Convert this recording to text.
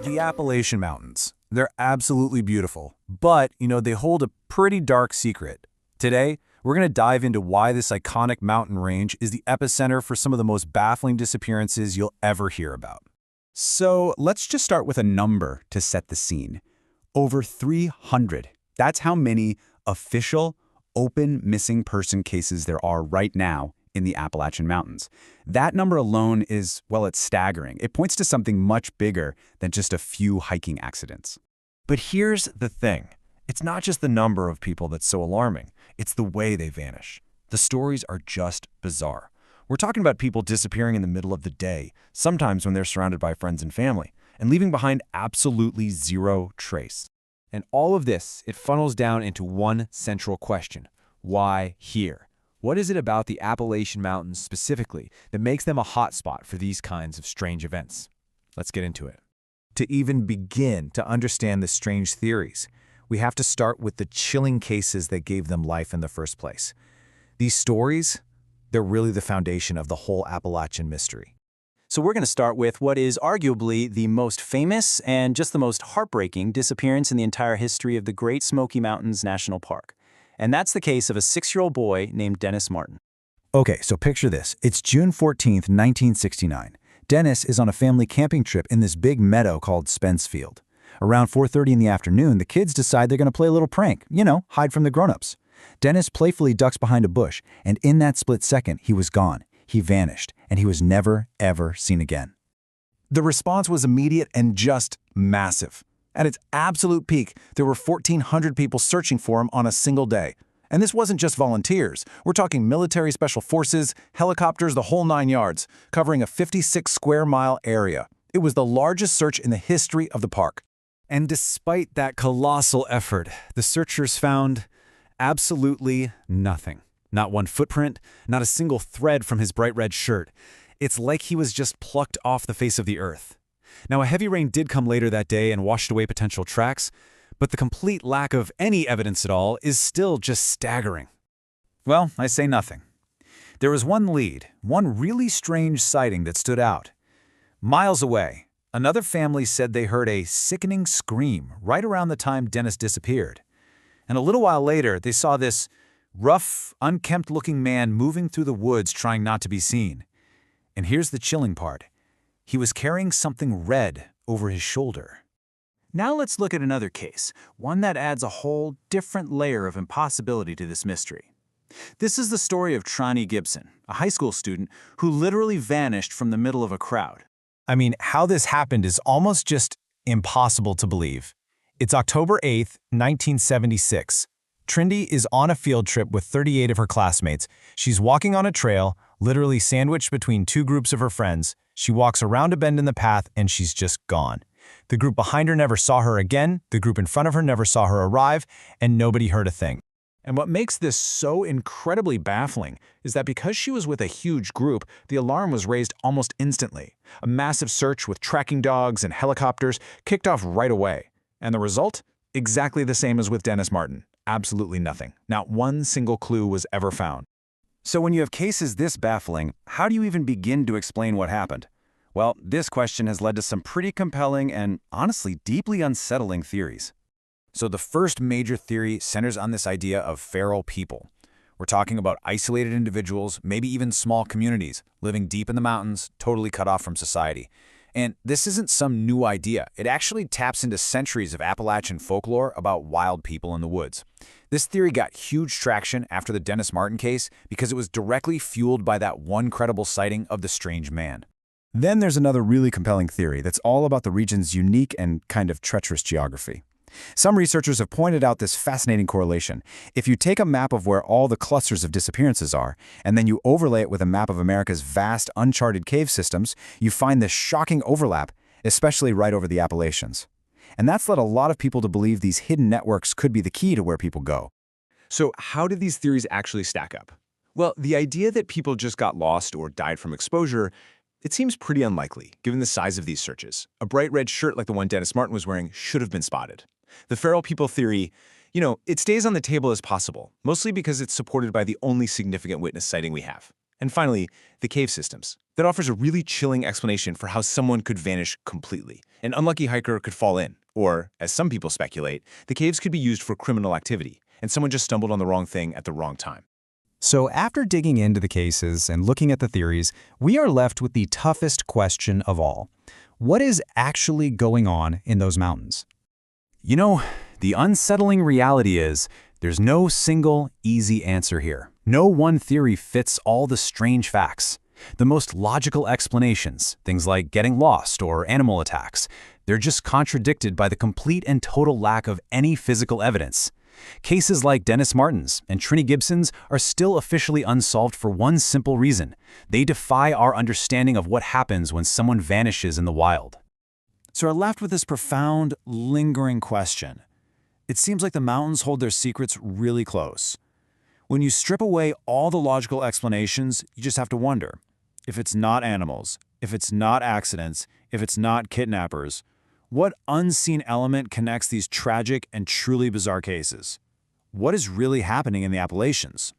The Appalachian Mountains. They're absolutely beautiful, but, they hold a pretty dark secret. Today, we're going to dive into why this iconic mountain range is the epicenter for some of the most baffling disappearances you'll ever hear about. So let's just start with a number to set the scene. Over 300. That's how many official, open missing person cases there are right now in the Appalachian Mountains. That number alone is, well, it's staggering. It points to something much bigger than just a few hiking accidents. But here's the thing. It's not just the number of people that's so alarming. It's the way they vanish. The stories are just bizarre. We're talking about people disappearing in the middle of the day, sometimes when they're surrounded by friends and family, and leaving behind absolutely zero trace. And all of this, it funnels down into one central question. Why here? What is it about the Appalachian Mountains specifically that makes them a hotspot for these kinds of strange events? Let's get into it. To even begin to understand the strange theories, we have to start with the chilling cases that gave them life in the first place. These stories, they're really the foundation of the whole Appalachian mystery. So we're going to start with what is arguably the most famous and just the most heartbreaking disappearance in the entire history of the Great Smoky Mountains National Park. And that's the case of a 6-year-old boy named Dennis Martin. Okay, so picture this. It's June 14th, 1969. Dennis is on a family camping trip in this big meadow called Spence Field. Around 4:30 in the afternoon, the kids decide they're going to play a little prank, hide from the grown-ups. Dennis playfully ducks behind a bush, and in that split second, he was gone. He vanished, and he was never, ever seen again. The response was immediate and just massive. At its absolute peak, there were 1,400 people searching for him on a single day. And this wasn't just volunteers. We're talking military special forces, helicopters, the whole 9 yards, covering a 56-square-mile area. It was the largest search in the history of the park. And despite that colossal effort, the searchers found absolutely nothing. Not one footprint, not a single thread from his bright red shirt. It's like he was just plucked off the face of the earth. Now, a heavy rain did come later that day and washed away potential tracks, but the complete lack of any evidence at all is still just staggering. Well, I say nothing. There was one lead, one really strange sighting that stood out. Miles away, another family said they heard a sickening scream right around the time Dennis disappeared. And a little while later, they saw this rough, unkempt-looking man moving through the woods trying not to be seen. And here's the chilling part. He was carrying something red over his shoulder. Now let's look at another case, one that adds a whole different layer of impossibility to this mystery. This is the story of Tronnie Gibson, a high school student who literally vanished from the middle of a crowd. I mean, how this happened is almost just impossible to believe. It's October 8th, 1976. Trindy is on a field trip with 38 of her classmates. She's walking on a trail, literally sandwiched between two groups of her friends. She walks around a bend in the path, and she's just gone. The group behind her never saw her again, the group in front of her never saw her arrive, and nobody heard a thing. And what makes this so incredibly baffling is that because she was with a huge group, the alarm was raised almost instantly. A massive search with tracking dogs and helicopters kicked off right away. And the result? Exactly the same as with Dennis Martin. Absolutely nothing. Not one single clue was ever found. So when you have cases this baffling, how do you even begin to explain what happened? Well, this question has led to some pretty compelling and, honestly, deeply unsettling theories. So the first major theory centers on this idea of feral people. We're talking about isolated individuals, maybe even small communities, living deep in the mountains, totally cut off from society. And this isn't some new idea. It actually taps into centuries of Appalachian folklore about wild people in the woods. This theory got huge traction after the Dennis Martin case because it was directly fueled by that one credible sighting of the strange man. Then there's another really compelling theory that's all about the region's unique and kind of treacherous geography. Some researchers have pointed out this fascinating correlation. If you take a map of where all the clusters of disappearances are, and then you overlay it with a map of America's vast, uncharted cave systems, you find this shocking overlap, especially right over the Appalachians. And that's led a lot of people to believe these hidden networks could be the key to where people go. So how did these theories actually stack up? Well, the idea that people just got lost or died from exposure, it seems pretty unlikely, given the size of these searches. A bright red shirt like the one Dennis Martin was wearing should have been spotted. The feral people theory, it stays on the table as possible, mostly because it's supported by the only significant witness sighting we have. And finally, the cave systems. That offers a really chilling explanation for how someone could vanish completely. An unlucky hiker could fall in, or, as some people speculate, the caves could be used for criminal activity, and someone just stumbled on the wrong thing at the wrong time. So after digging into the cases and looking at the theories, we are left with the toughest question of all. What is actually going on in those mountains? You know, the unsettling reality is there's no single, easy answer here. No one theory fits all the strange facts. The most logical explanations, things like getting lost or animal attacks, they're just contradicted by the complete and total lack of any physical evidence. Cases like Dennis Martin's and Trinity Gibson's are still officially unsolved for one simple reason. They defy our understanding of what happens when someone vanishes in the wild. So we're left with this profound, lingering question. It seems like the mountains hold their secrets really close. When you strip away all the logical explanations, you just have to wonder. If it's not animals, if it's not accidents, if it's not kidnappers, what unseen element connects these tragic and truly bizarre cases? What is really happening in the Appalachians?